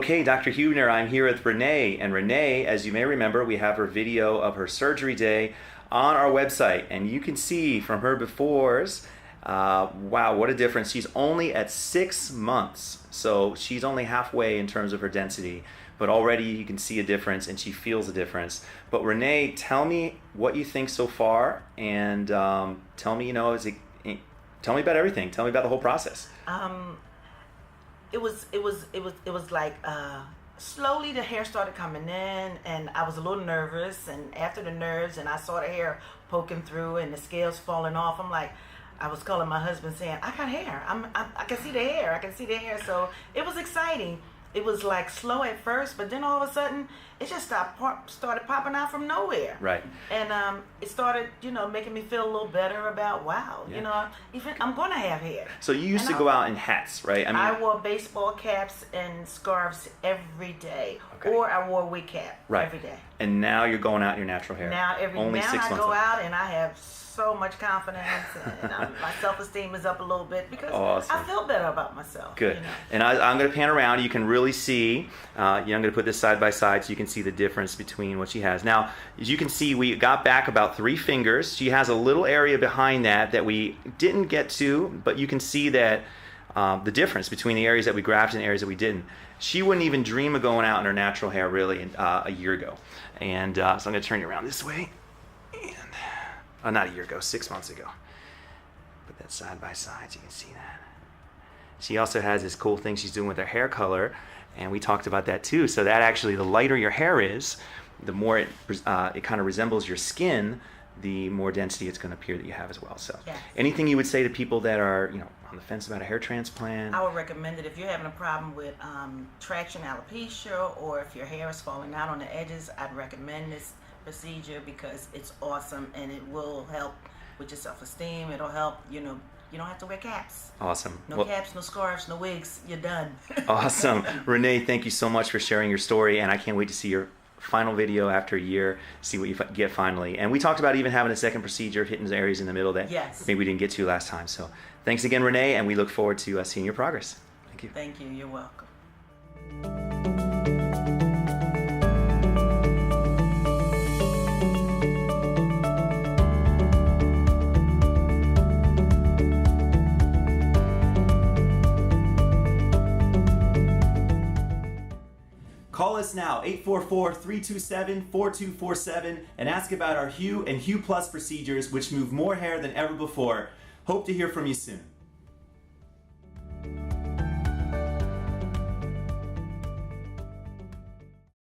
Okay, Dr. Huebner, I'm here with Renee. And Renee, as you may remember, we have her video of her surgery day on our website. And you can see from her befores, wow, what a difference. She's only at 6 months. So she's only halfway in terms of her density. But already you can see a difference and she feels a difference. But Renee, tell me what you think so far. And tell me, tell me about everything. Tell me about the whole process. It was like slowly the hair started coming in, and I was a little nervous. And after the nerves, and I saw the hair poking through and the scales falling off. I'm like, I was calling my husband saying, I got hair. I can see the hair. I can see the hair. So it was exciting. It was like slow at first, but then all of a sudden it just started popping out from nowhere. Right. And it started, making me feel a little better about, wow, even I'm going to have hair. So you used to go out in hats, right? I wore baseball caps and scarves every day, okay. Or I wore a wig cap every day. And now you're going out in your natural hair. Now I go out and I have so much confidence, and my self-esteem is up a little bit because awesome. I feel better about myself. Good. And I'm going to pan around. You can really see. I'm going to put this side by side so you can see the difference between what she has. Now, as you can see, we got back about 3 fingers. She has a little area behind that we didn't get to, but you can see that the difference between the areas that we grafted and the areas that we didn't. She wouldn't even dream of going out in her natural hair really a year ago. And so I'm going to turn you around this way. Not a year ago, 6 months ago. Put that side by side so you can see that. She also has this cool thing she's doing with her hair color, and we talked about that too. So that actually, the lighter your hair is, the more it kind of resembles your skin, the more density it's going to appear that you have as well. So yes. Anything you would say to people that are on the fence about a hair transplant? I would recommend it if you're having a problem with traction alopecia, or if your hair is falling out on the edges. I'd recommend this procedure because it's awesome and it will help with your self-esteem. It'll help, you don't have to wear caps. Awesome. No caps, no scarves, no wigs. You're done. Awesome. Renee, thank you so much for sharing your story, and I can't wait to see your final video after a year, see what you get finally. And we talked about even having a second procedure, hitting areas in the middle that maybe we didn't get to last time. So thanks again, Renee, and we look forward to seeing your progress. Thank you. Thank you. You're welcome. Call us now, 844-327-4247, and ask about our Hue and Hue Plus procedures, which move more hair than ever before. Hope to hear from you soon.